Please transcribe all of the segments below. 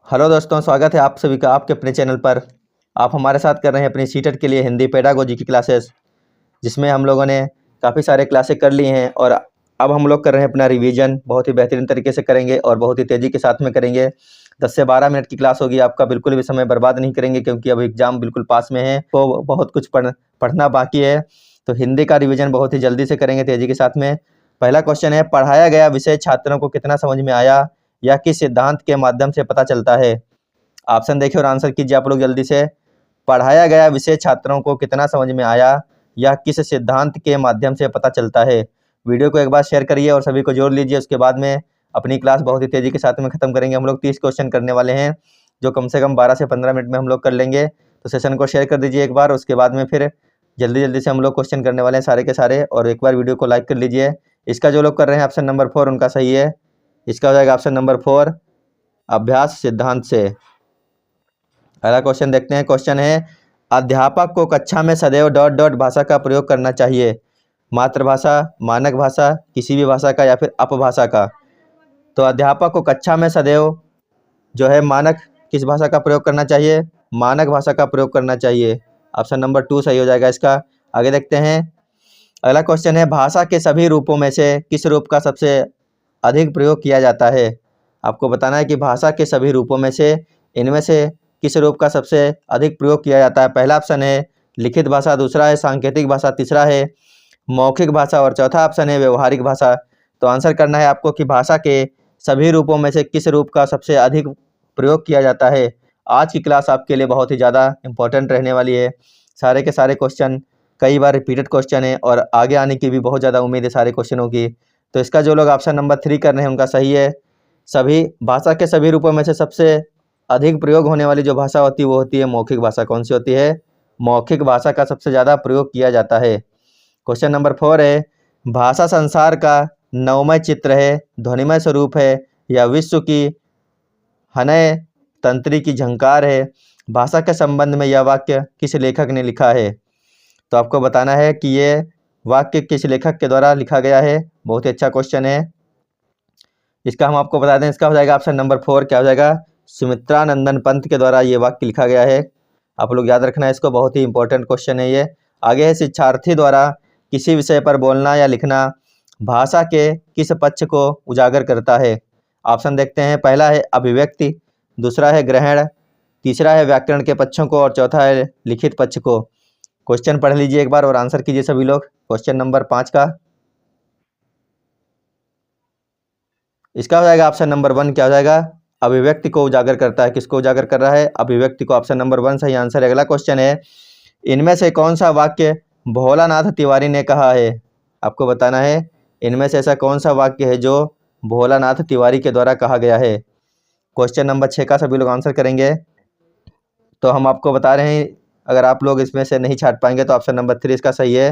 Hello दोस्तों, स्वागत है आप सभी का आपके अपने चैनल पर। आप हमारे साथ कर रहे हैं अपनी सीटेट के लिए हिंदी पेडागोजी की क्लासेस, जिसमें हम लोगों ने काफ़ी सारे क्लासेस कर लिए हैं और अब हम लोग कर रहे हैं अपना रिवीजन। बहुत ही बेहतरीन तरीके से करेंगे और बहुत ही तेज़ी के साथ में करेंगे। 10 से 12 मिनट की क्लास होगी। आपका बिल्कुल भी समय बर्बाद नहीं करेंगे, क्योंकि अब एग्ज़ाम बिल्कुल पास में है, तो बहुत कुछ पढ़ना बाकी है। तो हिंदी का रिविज़न बहुत ही जल्दी से करेंगे, तेज़ी के साथ में। पहला क्वेश्चन है, पढ़ाया गया विषय छात्रों को कितना समझ में आया या किस सिद्धांत के माध्यम से पता चलता है। ऑप्शन देखिए और आंसर कीजिए आप लोग जल्दी से। पढ़ाया गया विषय छात्रों को कितना समझ में आया या किस सिद्धांत के माध्यम से पता चलता है। वीडियो को एक बार शेयर करिए और सभी को जोड़ लीजिए। उसके बाद में अपनी क्लास बहुत ही तेज़ी के साथ में ख़त्म करेंगे। हम लोग 30 क्वेश्चन करने वाले हैं, जो कम से कम 12 से 15 मिनट में हम लोग कर लेंगे। तो सेशन को शेयर कर दीजिए एक बार। उसके बाद में फिर जल्दी जल्दी से हम लोग क्वेश्चन करने वाले हैं सारे के सारे। और एक बार वीडियो को लाइक कर लीजिए। इसका जो लोग कर रहे हैं ऑप्शन नंबर 4 उनका सही है। इसका हो जाएगा ऑप्शन नंबर 4, अभ्यास सिद्धांत से। अगला क्वेश्चन देखते हैं। क्वेश्चन है, अध्यापक को कक्षा में सदैव डॉट डॉट भाषा का प्रयोग करना चाहिए। मातृभाषा, मानक भाषा, किसी भी भाषा का या फिर अपभाषा का। तो अध्यापक को कक्षा में सदैव जो है मानक किस भाषा का प्रयोग करना चाहिए? मानक भाषा का प्रयोग करना चाहिए। ऑप्शन नंबर 2 सही हो जाएगा इसका। आगे देखते हैं। अगला क्वेश्चन है, भाषा के सभी रूपों में से किस रूप का सबसे अधिक प्रयोग किया जाता है। आपको बताना है कि भाषा के सभी रूपों में से इनमें से किस रूप का सबसे अधिक प्रयोग किया जाता है। पहला ऑप्शन है लिखित भाषा, दूसरा है सांकेतिक भाषा, तीसरा है मौखिक भाषा और चौथा ऑप्शन है व्यवहारिक भाषा। तो आंसर करना है आपको कि भाषा के सभी रूपों में से किस रूप का सबसे अधिक प्रयोग किया जाता है। आज की क्लास आपके लिए बहुत ही ज़्यादा इम्पोर्टेंट रहने वाली है। सारे के सारे क्वेश्चन कई बार रिपीटेड क्वेश्चन है और आगे आने की भी बहुत ज़्यादा उम्मीद है सारे क्वेश्चनों की। तो इसका जो लोग ऑप्शन नंबर 3 कर रहे हैं उनका सही है। सभी भाषा के सभी रूपों में से सबसे अधिक प्रयोग होने वाली जो भाषा होती है वो होती है मौखिक भाषा। कौन सी होती है? मौखिक भाषा का सबसे ज़्यादा प्रयोग किया जाता है। क्वेश्चन नंबर 4 है, भाषा संसार का नवमय चित्र है, ध्वनिमय स्वरूप है या विश्व की हनय तंत्री की झंकार है। भाषा के संबंध में यह वाक्य किस लेखक ने लिखा है। तो आपको बताना है कि ये वाक्य किस लेखक के द्वारा लिखा गया है। बहुत ही अच्छा क्वेश्चन है। इसका हम आपको बता दें, इसका हो जाएगा ऑप्शन नंबर 4। क्या हो जाएगा? सुमित्रानंदन पंत के द्वारा ये वाक्य लिखा गया है। आप लोग याद रखना है इसको, बहुत ही इंपॉर्टेंट क्वेश्चन है ये। आगे है, शिक्षार्थी द्वारा किसी विषय पर बोलना या लिखना भाषा के किस पक्ष को उजागर करता है। ऑप्शन देखते हैं। पहला है अभिव्यक्ति, दूसरा है ग्रहण, तीसरा है व्याकरण के पक्षों को और चौथा है लिखित पक्ष को। क्वेश्चन पढ़ लीजिए एक बार और आंसर कीजिए सभी लोग। क्वेश्चन नंबर 5 का इसका हो जाएगा ऑप्शन नंबर 1। क्या हो जाएगा? अभिव्यक्ति को उजागर करता है। किसको उजागर कर रहा है? अभिव्यक्ति को। ऑप्शन नंबर 1 सही आंसर है। अगला क्वेश्चन है, इनमें से कौन सा वाक्य भोलानाथ तिवारी ने कहा है। आपको बताना है इनमें से ऐसा कौन सा वाक्य है जो भोलानाथ तिवारी के द्वारा कहा गया है। क्वेश्चन नंबर 6 का सभी लोग आंसर करेंगे। तो हम आपको बता रहे हैं, अगर आप लोग इसमें से नहीं छाट पाएंगे तो ऑप्शन नंबर 3 इसका सही है।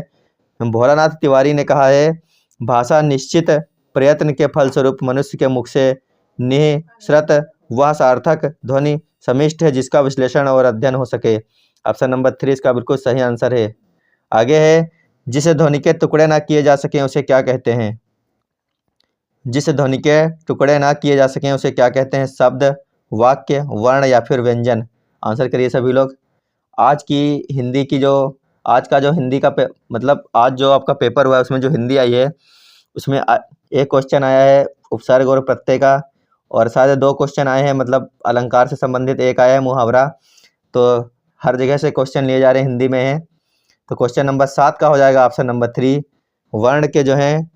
भोलानाथ तिवारी ने कहा है, भाषा निश्चित प्रयत्न के फलस्वरूप मनुष्य के मुख से निःसृत वह सार्थक ध्वनि समिष्ट है जिसका विश्लेषण और अध्ययन हो सके। ऑप्शन नंबर 3 इसका बिल्कुल सही आंसर है। आगे है, जिस ध्वनि के टुकड़े ना किए जा सकें उसे क्या कहते हैं। जिस ध्वनि के टुकड़े ना किए जा सकें उसे क्या कहते हैं। शब्द, वाक्य, वर्ण या फिर व्यंजन। आंसर करिए सभी लोग। आज की हिंदी की जो आज का जो हिंदी का मतलब आज जो आपका पेपर हुआ है उसमें जो हिंदी आई है उसमें एक क्वेश्चन आया है उपसर्ग और प्रत्यय का, और शायद 2 क्वेश्चन आए हैं मतलब अलंकार से संबंधित, एक आया है मुहावरा। तो हर जगह से क्वेश्चन लिए जा रहे हैं, हिंदी में है। तो क्वेश्चन नंबर 7 का हो जाएगा ऑप्शन नंबर 3। वर्ण के जो हैं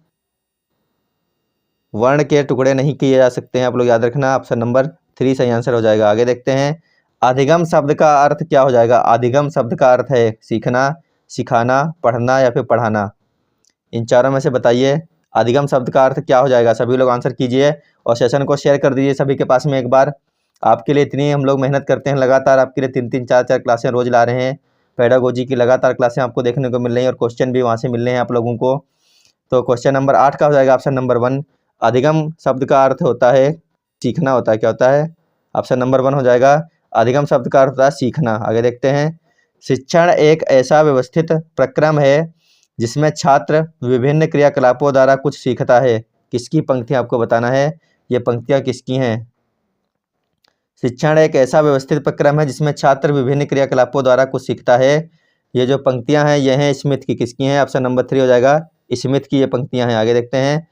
वर्ण के टुकड़े नहीं किए जा सकते हैं। आप लोग याद रखना, ऑप्शन नंबर 3 सही आंसर हो जाएगा। आगे देखते हैं, अधिगम शब्द का अर्थ क्या हो जाएगा। अधिगम शब्द का अर्थ है सीखना, सिखाना, पढ़ना या फिर पढ़ाना। इन चारों में से बताइए अधिगम शब्द का अर्थ क्या हो जाएगा। सभी लोग आंसर कीजिए और सेशन को शेयर कर दीजिए सभी के पास में एक बार। आपके लिए इतनी हम लोग मेहनत करते हैं, लगातार आपके लिए 3-3 4-4 क्लासें रोज ला रहे हैं। पेडागोजी की लगातार क्लासें आपको देखने को मिल रही हैं और क्वेश्चन भी वहाँ से मिल रहे हैं आप लोगों को। तो क्वेश्चन नंबर 8 का हो जाएगा ऑप्शन नंबर 1। अधिगम शब्द का अर्थ होता है सीखना होता है। क्या होता है? ऑप्शन नंबर 1 हो जाएगा। अधिगम शब्द का अर्थ होता है सीखना। आगे देखते हैं, शिक्षण एक ऐसा व्यवस्थित प्रक्रम है जिसमें छात्र विभिन्न क्रियाकलापों द्वारा कुछ सीखता है। किसकी पंक्तियां आपको बताना है, ये पंक्तियां किसकी हैं। शिक्षण एक ऐसा व्यवस्थित प्रक्रम है जिसमें छात्र विभिन्न क्रियाकलापों द्वारा कुछ सीखता है। ये जो पंक्तियां हैं ये हैं स्मिथ की, किसकी हैं? ऑप्शन नंबर 3 हो जाएगा, स्मिथ की ये पंक्तियां हैं। आगे देखते हैं।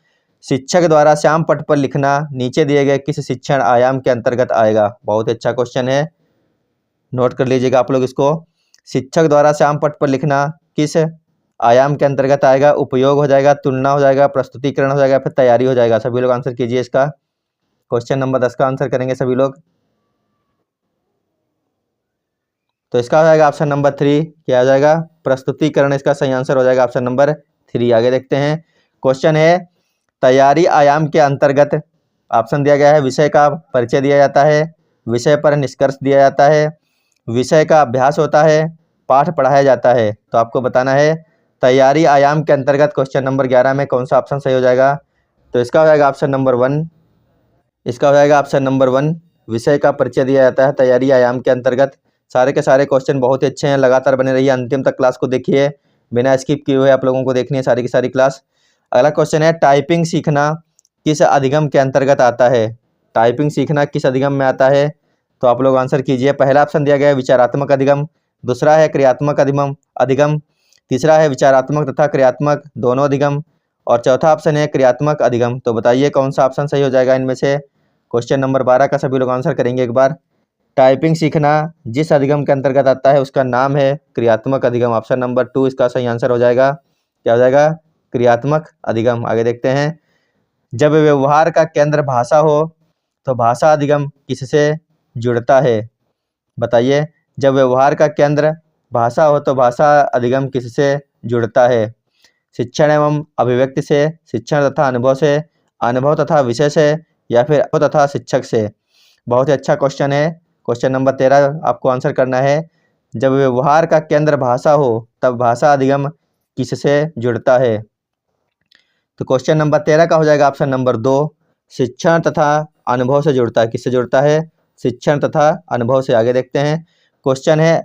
शिक्षक द्वारा श्याम पट पर लिखना नीचे दिए गए किस शिक्षण आयाम के अंतर्गत आएगा? बहुत अच्छा क्वेश्चन है, नोट कर लीजिएगा आप लोग इसको। शिक्षक द्वारा श्याम पट पर लिखना किस आयाम के अंतर्गत आएगा? उपयोग हो जाएगा, तुलना हो जाएगा, प्रस्तुतिकरण हो जाएगा, फिर तैयारी हो जाएगा। सभी लोग आंसर कीजिए इसका। क्वेश्चन नंबर 10 का आंसर करेंगे सभी लोग। तो इसका हो जाएगा ऑप्शन नंबर 3, क्या हो जाएगा? प्रस्तुतिकरण इसका सही आंसर हो जाएगा, ऑप्शन नंबर 3। आगे देखते हैं। क्वेश्चन है तैयारी आयाम के अंतर्गत ऑप्शन दिया गया है विषय का परिचय दिया जाता है, विषय पर निष्कर्ष दिया जाता है, विषय का अभ्यास होता है, पाठ पढ़ाया जाता है। तो आपको बताना है तैयारी आयाम के अंतर्गत क्वेश्चन नंबर 11 में कौन सा ऑप्शन सही हो जाएगा? तो इसका हो जाएगा ऑप्शन नंबर 1। इसका हो जाएगा ऑप्शन नंबर 1, विषय का परिचय दिया जाता है तैयारी आयाम के अंतर्गत। सारे के सारे क्वेश्चन बहुत ही अच्छे हैं, लगातार बने रहिए, अंतिम तक क्लास को देखिए, बिना स्किप किए हुए आप लोगों को देखनी है सारी की सारी क्लास। अगला क्वेश्चन है टाइपिंग सीखना किस अधिगम के अंतर्गत आता है? टाइपिंग सीखना किस अधिगम में आता है? तो आप लोग आंसर कीजिए। पहला ऑप्शन दिया गया है विचारात्मक अधिगम, दूसरा है क्रियात्मक अधिगम, तीसरा है विचारात्मक तथा क्रियात्मक दोनों अधिगम, और चौथा ऑप्शन है क्रियात्मक अधिगम। तो बताइए कौन सा ऑप्शन सही हो जाएगा इनमें से? क्वेश्चन नंबर 12 का सभी लोग आंसर करेंगे एक बार। टाइपिंग सीखना जिस अधिगम के अंतर्गत आता है उसका नाम है क्रियात्मक अधिगम। ऑप्शन नंबर 2 इसका सही आंसर हो जाएगा। क्या हो जाएगा? क्रियात्मक अधिगम। आगे देखते हैं। जब व्यवहार का केंद्र भाषा हो तो भाषा अधिगम किससे जुड़ता है? बताइए, जब व्यवहार का केंद्र भाषा हो तो भाषा अधिगम किससे जुड़ता है? शिक्षण एवं अभिव्यक्ति से, शिक्षण तथा अनुभव से, अनुभव तथा विषय से, या फिर अनुभव तथा शिक्षक से? बहुत ही अच्छा क्वेश्चन है। क्वेश्चन नंबर 13 आपको आंसर करना है। जब व्यवहार का केंद्र भाषा हो तब भाषा अधिगम किससे जुड़ता है? तो क्वेश्चन नंबर 13 का हो जाएगा ऑप्शन नंबर 2, शिक्षण तथा अनुभव से जुड़ता है। किससे जुड़ता है? शिक्षण तथा अनुभव से। आगे देखते हैं। क्वेश्चन है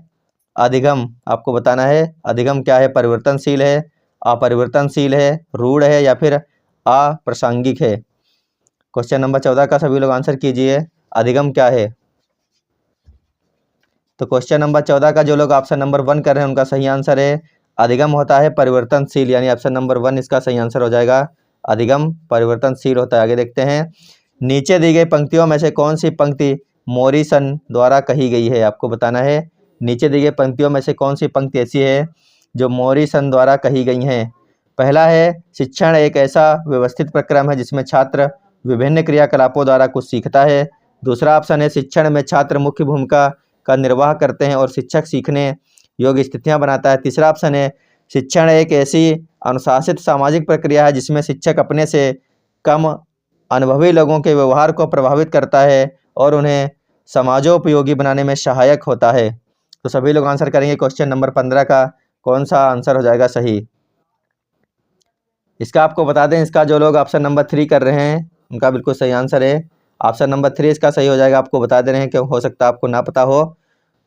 अधिगम, आपको बताना है अधिगम क्या है? परिवर्तनशील है, अपरिवर्तनशील है, रूढ़ है, या फिर अप्रासंगिक है? क्वेश्चन नंबर 14 का सभी लोग आंसर कीजिए, अधिगम क्या है? तो क्वेश्चन नंबर 14 का जो लोग ऑप्शन नंबर 1 कर रहे हैं उनका सही आंसर है अधिगम होता है परिवर्तनशील, यानी ऑप्शन नंबर 1 इसका सही आंसर हो जाएगा। अधिगम परिवर्तनशील होता है। आगे देखते हैं। नीचे दी गई पंक्तियों में से कौन सी पंक्ति मोरिसन द्वारा कही गई है? आपको बताना है नीचे दी गई पंक्तियों में से कौन सी पंक्ति ऐसी है जो मोरिसन द्वारा कही गई हैं। पहला है शिक्षण एक ऐसा व्यवस्थित प्रक्रम है जिसमें छात्र विभिन्न क्रियाकलापों द्वारा कुछ सीखता है। दूसरा ऑप्शन है शिक्षण में छात्र मुख्य भूमिका का निर्वाह करते हैं और शिक्षक सीखने योग्य स्थितियां बनाता है। तीसरा ऑप्शन है शिक्षण एक ऐसी अनुशासित सामाजिक प्रक्रिया है जिसमें शिक्षक अपने से कम अनुभवी लोगों के व्यवहार को प्रभावित करता है और उन्हें समाजोपयोगी बनाने में सहायक होता है। तो सभी लोग आंसर करेंगे क्वेश्चन नंबर 15 का कौन सा आंसर हो जाएगा सही? इसका आपको बता दें, इसका जो लोग ऑप्शन नंबर 3 कर रहे हैं उनका बिल्कुल सही आंसर है ऑप्शन नंबर 3 इसका सही हो जाएगा। आपको बता दे रहे हैं कि हो सकता है आपको ना पता हो,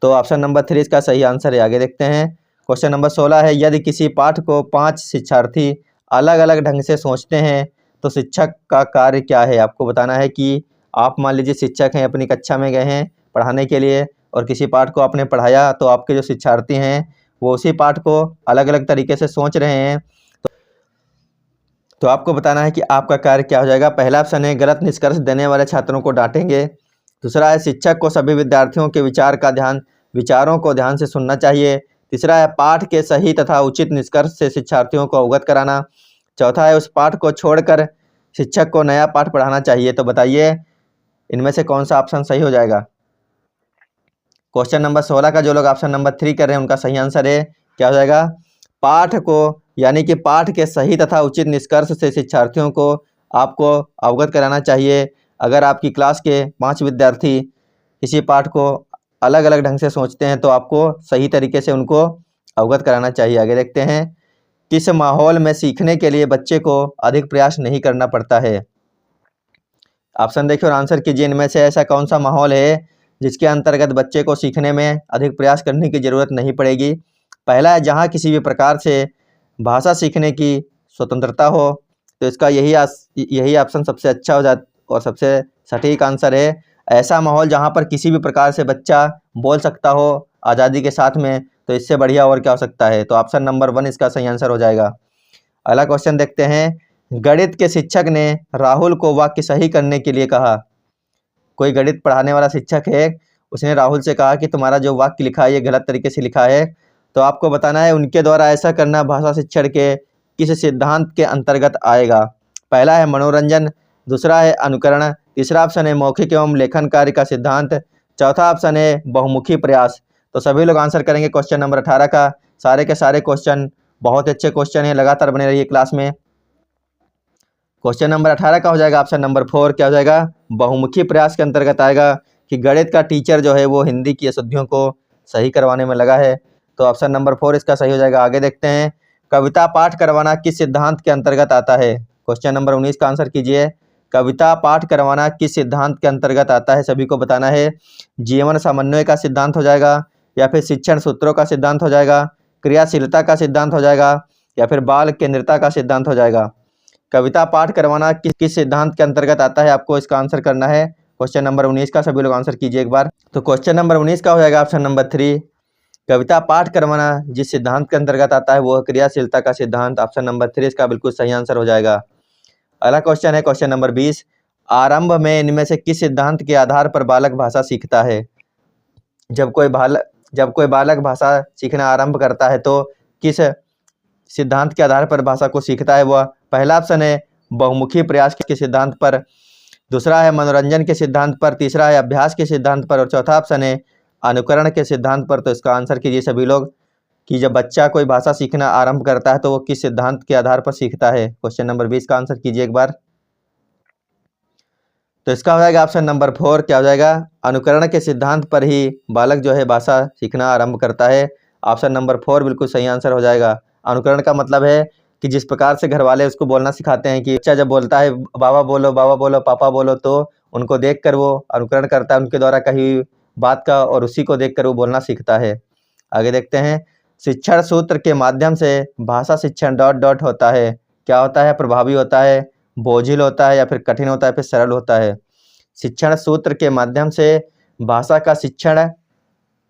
तो ऑप्शन नंबर 3 इसका सही आंसर है। आगे देखते हैं। क्वेश्चन नंबर 16 है यदि किसी पाठ को 5 शिक्षार्थी अलग अलग ढंग से सोचते हैं तो शिक्षक का कार्य क्या है? आपको बताना है कि आप मान लीजिए शिक्षक हैं, अपनी कक्षा में गए हैं पढ़ाने के लिए और किसी पाठ को आपने पढ़ाया, तो आपके जो शिक्षार्थी हैं वो उसी पाठ को अलग अलग तरीके से सोच रहे हैं, तो आपको बताना है कि आपका कार्य क्या हो जाएगा। पहला ऑप्शन है गलत निष्कर्ष देने वाले छात्रों को डांटेंगे। दूसरा है शिक्षक को सभी विद्यार्थियों के विचारों को ध्यान से सुनना चाहिए। तीसरा है पाठ के सही तथा उचित निष्कर्ष से शिक्षार्थियों को अवगत कराना। चौथा है उस पाठ को छोड़कर शिक्षक को नया पाठ पढ़ाना चाहिए। तो बताइए इनमें से कौन सा ऑप्शन सही हो जाएगा? क्वेश्चन नंबर 16 का जो लोग ऑप्शन नंबर 3 कर रहे हैं उनका सही आंसर है क्या हो जाएगा? पाठ को, यानी कि पाठ के सही तथा उचित निष्कर्ष से शिक्षार्थियों को आपको अवगत कराना चाहिए। अगर आपकी क्लास के 5 विद्यार्थी किसी पाठ को अलग अलग ढंग से सोचते हैं तो आपको सही तरीके से उनको अवगत कराना चाहिए। आगे देखते हैं। किस माहौल में सीखने के लिए बच्चे को अधिक प्रयास नहीं करना पड़ता है? ऑप्शन देखिए और आंसर कीजिए। इनमें से ऐसा कौन सा माहौल है जिसके अंतर्गत बच्चे को सीखने में अधिक प्रयास करने की ज़रूरत नहीं पड़ेगी? पहला है जहाँ किसी भी प्रकार से भाषा सीखने की स्वतंत्रता हो, तो इसका यही ऑप्शन सबसे अच्छा हो जाता और सबसे सटीक आंसर है। ऐसा माहौल जहाँ पर किसी भी प्रकार से बच्चा बोल सकता हो आज़ादी के साथ में, तो इससे बढ़िया और क्या हो सकता है। तो ऑप्शन नंबर 1 इसका सही आंसर हो जाएगा। अगला क्वेश्चन देखते हैं। गणित के शिक्षक ने राहुल को वाक्य सही करने के लिए कहा। कोई गणित पढ़ाने वाला शिक्षक है, उसने राहुल से कहा कि तुम्हारा जो वाक्य लिखा है ये गलत तरीके से लिखा है। तो आपको बताना है उनके द्वारा ऐसा करना भाषा शिक्षण के किस सिद्धांत के अंतर्गत आएगा। पहला है मनोरंजन, दूसरा है अनुकरण, तीसरा ऑप्शन है मौखिक एवं लेखन कार्य का सिद्धांत, चौथा ऑप्शन है बहुमुखी प्रयास। तो सभी लोग आंसर करेंगे क्वेश्चन नंबर 18 का। सारे के सारे क्वेश्चन बहुत अच्छे क्वेश्चन हैं, लगातार बने रहिए क्लास में। क्वेश्चन नंबर 18 का हो जाएगा ऑप्शन नंबर 4, क्या हो जाएगा, बहुमुखी प्रयास के अंतर्गत आएगा कि गणित का टीचर जो है वो हिंदी की अशुद्धियों को सही करवाने में लगा है। तो ऑप्शन नंबर 4 इसका सही हो जाएगा। आगे देखते हैं। कविता पाठ करवाना किस सिद्धांत के अंतर्गत आता है। क्वेश्चन नंबर 19 का आंसर कीजिए। कविता पाठ करवाना किस सिद्धांत के अंतर्गत आता है, सभी को बताना है। जीवन समन्वय का सिद्धांत हो जाएगा, या फिर शिक्षण सूत्रों का सिद्धांत हो जाएगा, क्रियाशीलता का सिद्धांत हो जाएगा, या फिर बाल केंद्रिता का सिद्धांत हो जाएगा। कविता पाठ करवाना किस सिद्धांत के अंतर्गत आता है, आपको इसका आंसर करना है। क्वेश्चन नंबर 19 का सभी लोग आंसर कीजिए एक बार। तो क्वेश्चन नंबर 19 का हो जाएगा ऑप्शन नंबर 3। कविता पाठ करवाना जिस सिद्धांत के अंतर्गत आता है वो है क्रियाशीलता का सिद्धांत। ऑप्शन नंबर 3 इसका बिल्कुल सही आंसर हो जाएगा। अगला क्वेश्चन है क्वेश्चन नंबर 20। आरंभ में इनमें से किस सिद्धांत के आधार पर बालक भाषा सीखता है। जब कोई बालक भाषा सीखना आरंभ करता है तो किस सिद्धांत के आधार पर भाषा को सीखता है वह। पहला ऑप्शन है बहुमुखी प्रयास के सिद्धांत पर, दूसरा है मनोरंजन के सिद्धांत पर, तीसरा है अभ्यास के सिद्धांत पर, और चौथा ऑप्शन है अनुकरण के सिद्धांत पर। तो इसका आंसर कीजिए सभी लोग कि जब बच्चा कोई भाषा सीखना आरंभ करता है तो वो किस सिद्धांत के आधार पर सीखता है। क्वेश्चन नंबर 20 का आंसर कीजिए एक बार। तो इसका हो जाएगा ऑप्शन नंबर 4, क्या हो जाएगा, अनुकरण के सिद्धांत पर ही बालक जो है भाषा सीखना आरंभ करता है। ऑप्शन नंबर 4 बिल्कुल सही आंसर हो जाएगा। अनुकरण का मतलब है कि जिस प्रकार से घर वाले उसको बोलना सिखाते हैं कि बच्चा जब बोलता है बाबा बोलो पापा बोलो, तो उनको देखकर वो अनुकरण करता है उनके द्वारा कही हुई बात का, और उसी को देखकर वो बोलना सीखता है। आगे देखते हैं। शिक्षण सूत्र के माध्यम से भाषा शिक्षण डॉट डॉट होता है। क्या होता है, प्रभावी होता है, बोझिल होता है, या फिर कठिन होता है, फिर सरल होता है। शिक्षण सूत्र के माध्यम से भाषा का शिक्षण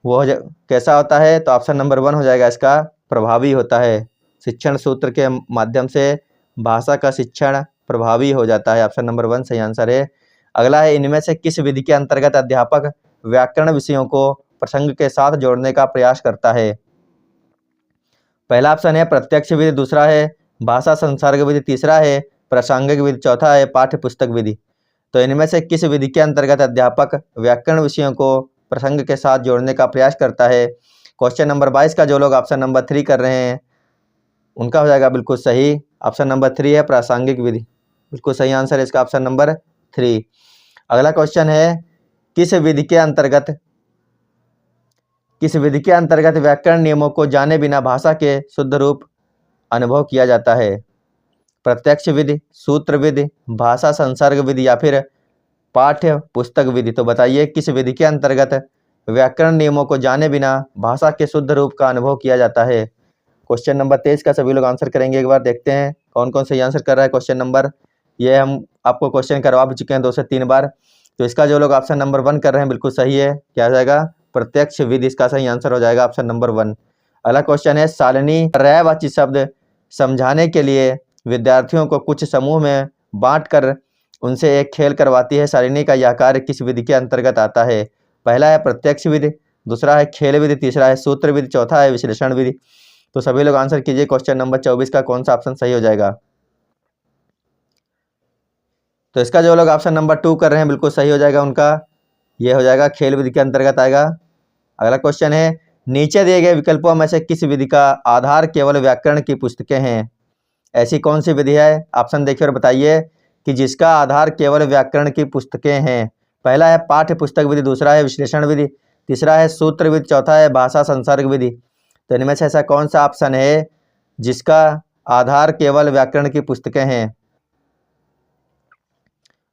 वो कैसा होता है, तो ऑप्शन नंबर 1 हो जाएगा इसका, प्रभावी होता है। शिक्षण सूत्र के माध्यम से भाषा का शिक्षण प्रभावी हो जाता है। ऑप्शन नंबर 1 सही आंसर है। अगला है इनमें से किस विधि के अंतर्गत अध्यापक व्याकरण विषयों को प्रसंग के साथ जोड़ने का प्रयास करता है। पहला ऑप्शन है प्रत्यक्ष विधि, दूसरा है भाषा संसर्ग विधि, तीसरा है प्रासंगिक विधि, चौथा है पाठ्य पुस्तक विधि। तो इनमें से किस विधि के अंतर्गत अध्यापक व्याकरण विषयों को प्रसंग के साथ जोड़ने का प्रयास करता है। क्वेश्चन नंबर 22 का जो लोग ऑप्शन नंबर 3 कर रहे हैं उनका हो जाएगा बिल्कुल सही। ऑप्शन नंबर 3 है प्रासंगिक विधि, बिल्कुल सही आंसर है इसका ऑप्शन नंबर 3। अगला क्वेश्चन है किस विधि के अंतर्गत व्याकरण नियमों को जाने बिना भाषा के शुद्ध रूप अनुभव किया जाता है। प्रत्यक्ष विधि, सूत्र विधि, भाषा संसर्ग विधि, या फिर पाठ्य पुस्तक विधि। तो बताइए किस विधि के अंतर्गत व्याकरण नियमों को जाने बिना भाषा के शुद्ध रूप का अनुभव किया जाता है। क्वेश्चन नंबर 23 का सभी लोग आंसर करेंगे। एक बार देखते हैं कौन कौन सही आंसर कर रहा है। क्वेश्चन नंबर, ये हम आपको क्वेश्चन करवा भी चुके हैं 2 से 3 बार। तो इसका जो लोग ऑप्शन नंबर 1 कर रहे हैं बिल्कुल सही है। क्या हो जाएगा, प्रत्यक्ष विधि इसका सही आंसर हो जाएगा ऑप्शन नंबर 1। अगला क्वेश्चन है शालिनी पर्यायवाची शब्द समझाने के लिए विद्यार्थियों को कुछ समूह में बांटकर उनसे एक खेल करवाती है। शालिनी का यह कार्य किस विधि के अंतर्गत आता है। पहला है प्रत्यक्ष विधि, दूसरा है खेल विधि, तीसरा है सूत्र विधि, चौथा है विश्लेषण विधि। तो सभी लोग आंसर कीजिए क्वेश्चन नंबर 24 का कौन सा ऑप्शन सही हो जाएगा। तो इसका जो लोग ऑप्शन नंबर 2 कर रहे हैं बिल्कुल सही हो जाएगा उनका, ये हो जाएगा खेल विधि के अंतर्गत आएगा। अगला क्वेश्चन है नीचे दिए गए विकल्पों में से किस विधि का आधार केवल व्याकरण की पुस्तकें हैं। ऐसी कौन सी विधि है, ऑप्शन देखिए और बताइए कि जिसका आधार केवल व्याकरण की पुस्तकें हैं। पहला है पाठ्य पुस्तक विधि, दूसरा है विश्लेषण विधि, तीसरा है सूत्र विधि, चौथा है भाषा संसर्ग विधि। तो इनमें से ऐसा कौन सा ऑप्शन है जिसका आधार केवल व्याकरण की पुस्तकें हैं।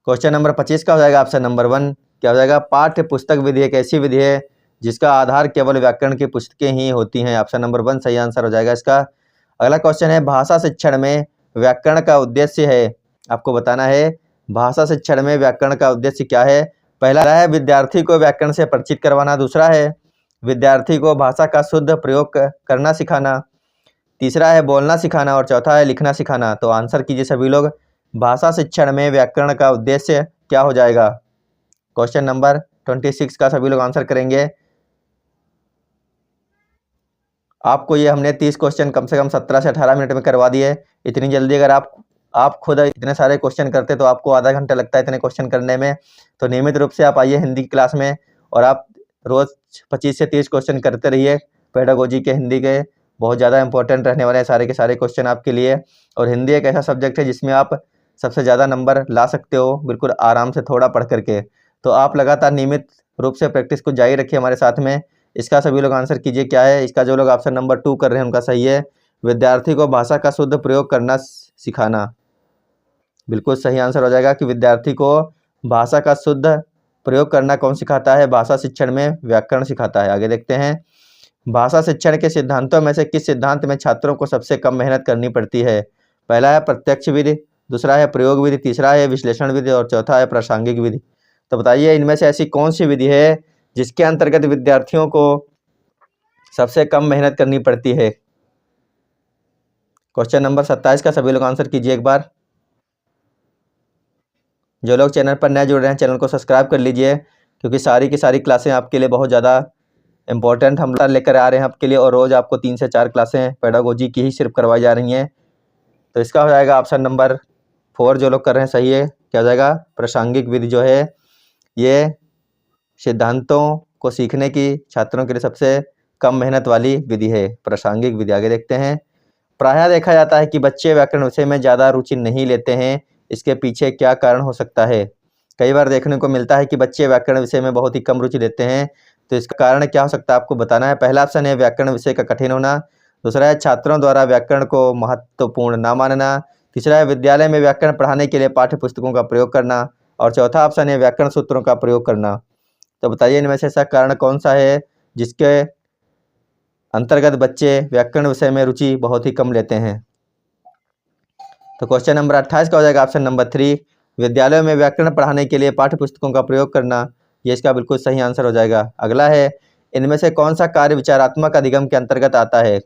क्वेश्चन नंबर 25 का हो जाएगा ऑप्शन नंबर 1, क्या हो जाएगा, पाठ्य पुस्तक विधि एक ऐसी विधि है जिसका आधार केवल व्याकरण की पुस्तकें ही होती हैं। ऑप्शन नंबर 1 सही आंसर हो जाएगा इसका। अगला क्वेश्चन है भाषा शिक्षण में व्याकरण का उद्देश्य है, आपको बताना है भाषा शिक्षण में व्याकरण का उद्देश्य क्या है। पहला है विद्यार्थी को व्याकरण से परिचित करवाना, दूसरा है विद्यार्थी को भाषा का शुद्ध प्रयोग करना सिखाना, तीसरा है बोलना सिखाना और चौथा है लिखना सिखाना। तो आंसर कीजिए सभी लोग, भाषा शिक्षण में व्याकरण का उद्देश्य क्या हो जाएगा। क्वेश्चन नंबर 26 का सभी लोग आंसर करेंगे। आपको ये हमने 30 क्वेश्चन कम से कम 17 से 18 मिनट में करवा दिए। इतनी जल्दी अगर आप खुद इतने सारे क्वेश्चन करते तो आपको आधा घंटा लगता है इतने क्वेश्चन करने में। तो नियमित रूप से आप आइए हिंदी की क्लास में और आप रोज़ 25 से 30 क्वेश्चन करते रहिए। पेडागोजी के हिंदी के बहुत ज़्यादा इंपॉर्टेंट रहने वाले हैं सारे के सारे क्वेश्चन आपके लिए। और हिंदी एक ऐसा सब्जेक्ट है जिसमें आप सबसे ज़्यादा नंबर ला सकते हो बिल्कुल आराम से थोड़ा पढ़ करके। तो आप लगातार नियमित रूप से प्रैक्टिस को जारी रखिए हमारे साथ में। इसका सभी लोग आंसर कीजिए क्या है। इसका जो लोग ऑप्शन नंबर 2 कर रहे हैं उनका सही है, विद्यार्थी को भाषा का शुद्ध प्रयोग करना सिखाना। बिल्कुल सही आंसर हो जाएगा कि विद्यार्थी को भाषा का शुद्ध प्रयोग करना कौन सिखाता है, भाषा शिक्षण में व्याकरण सिखाता है। आगे देखते हैं, भाषा शिक्षण के सिद्धांतों में से किस सिद्धांत में छात्रों को सबसे कम मेहनत करनी पड़ती है। पहला है प्रत्यक्ष विधि, दूसरा है प्रयोग विधि, तीसरा है विश्लेषण विधि और चौथा है प्रासंगिक विधि। तो बताइए इनमें से ऐसी कौन सी विधि है जिसके अंतर्गत विद्यार्थियों को सबसे कम मेहनत करनी पड़ती है। क्वेश्चन नंबर 27 का सभी लोग आंसर कीजिए एक बार। जो लोग चैनल पर नए जुड़ रहे हैं चैनल को सब्सक्राइब कर लीजिए, क्योंकि सारी की सारी क्लासें आपके लिए बहुत ज़्यादा इंपॉर्टेंट हम लेकर आ रहे हैं आपके लिए। और रोज़ आपको 3 से 4 क्लासें पेडागोजी की ही सिर्फ करवाई जा रही हैं। तो इसका हो जाएगा ऑप्शन नंबर 4 जो लोग कर रहे हैं सही है। क्या हो जाएगा, प्रासंगिक विधि जो है ये सिद्धांतों को सीखने की छात्रों के लिए सबसे कम मेहनत वाली विधि है, प्रासंगिक विधि। आगे देखते हैं, प्रायः देखा जाता है कि बच्चे व्याकरण विषय में ज़्यादा रुचि नहीं लेते हैं, इसके पीछे क्या कारण हो सकता है। कई बार देखने को मिलता है कि बच्चे व्याकरण विषय में बहुत ही कम रुचि लेते हैं, तो इसका कारण क्या हो सकता है आपको बताना है। पहला ऑप्शन है व्याकरण विषय का कठिन होना, दूसरा है छात्रों द्वारा व्याकरण को महत्वपूर्ण ना मानना, तीसरा है विद्यालय में व्याकरण पढ़ाने के लिए पाठ्य पुस्तकों का प्रयोग करना और चौथा ऑप्शन है व्याकरण सूत्रों का प्रयोग करना। तो बताइए इनमें से ऐसा कारण कौन सा है जिसके अंतर्गत बच्चे व्याकरण विषय में रुचि बहुत ही कम लेते हैं। तो क्वेश्चन नंबर 28 का हो जाएगा ऑप्शन नंबर 3, विद्यालयों में व्याकरण पढ़ाने के लिए पाठ्य पुस्तकों का प्रयोग करना। ये इसका बिल्कुल सही आंसर हो जाएगा। अगला है, इनमें से कौन सा कार्य विचारात्मक अधिगम के अंतर्गत आता है।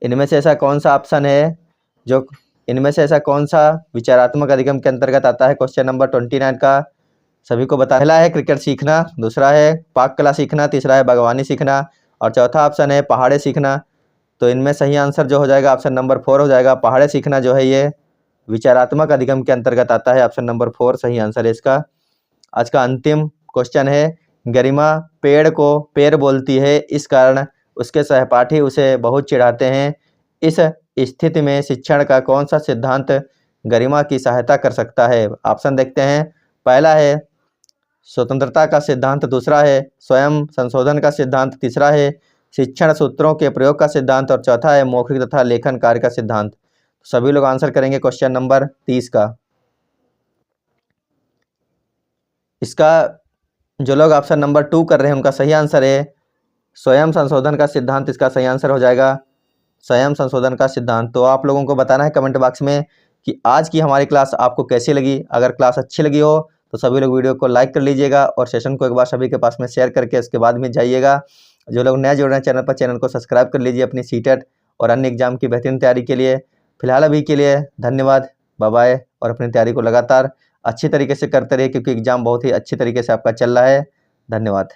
इनमें से ऐसा कौन सा ऑप्शन है जो इनमें से ऐसा कौन सा विचारात्मक अधिगम के अंतर्गत आता है। क्वेश्चन नंबर 29 का सभी को बता। पहला है क्रिकेट सीखना, दूसरा है पाक कला सीखना, तीसरा है बागवानी सीखना और चौथा ऑप्शन है पहाड़े सीखना। तो इनमें सही आंसर जो हो जाएगा ऑप्शन नंबर 4 हो जाएगा। पहाड़े सीखना जो है ये विचारात्मक अधिगम के अंतर्गत आता है। ऑप्शन नंबर 4 सही आंसर है इसका। आज का अंतिम क्वेश्चन है, गरिमा पेड़ को पेड़ बोलती है, इस कारण उसके सहपाठी उसे बहुत चिढ़ाते हैं। इस स्थिति में शिक्षण का कौन सा सिद्धांत गरिमा की सहायता कर सकता है। ऑप्शन देखते हैं, पहला है स्वतंत्रता का सिद्धांत, दूसरा है स्वयं संशोधन का सिद्धांत, तीसरा है शिक्षण सूत्रों के प्रयोग का सिद्धांत और चौथा है मौखिक तथा लेखन कार्य का सिद्धांत। सभी लोग आंसर करेंगे क्वेश्चन नंबर 30 का। इसका जो लोग ऑप्शन नंबर 2 कर रहे हैं उनका सही आंसर है स्वयं संशोधन का सिद्धांत। इसका सही आंसर हो जाएगा स्वयं संशोधन का सिद्धांत। तो आप लोगों को बताना है कमेंट बॉक्स में कि आज की हमारी क्लास आपको कैसी लगी। अगर क्लास अच्छी लगी हो तो सभी लोग वीडियो को लाइक कर लीजिएगा और सेशन को एक बार सभी के पास में शेयर करके उसके बाद में जाइएगा। जो लोग नए जुड़ रहे हैं चैनल पर, चैनल को सब्सक्राइब कर लीजिए अपनी सीटेट और अन्य एग्जाम की बेहतरीन तैयारी के लिए। फिलहाल अभी के लिए धन्यवाद, बाय बाय। और अपनी तैयारी को लगातार अच्छी तरीके से करते रहिए, क्योंकि एग्जाम बहुत ही अच्छी तरीके से आपका चल रहा है। धन्यवाद।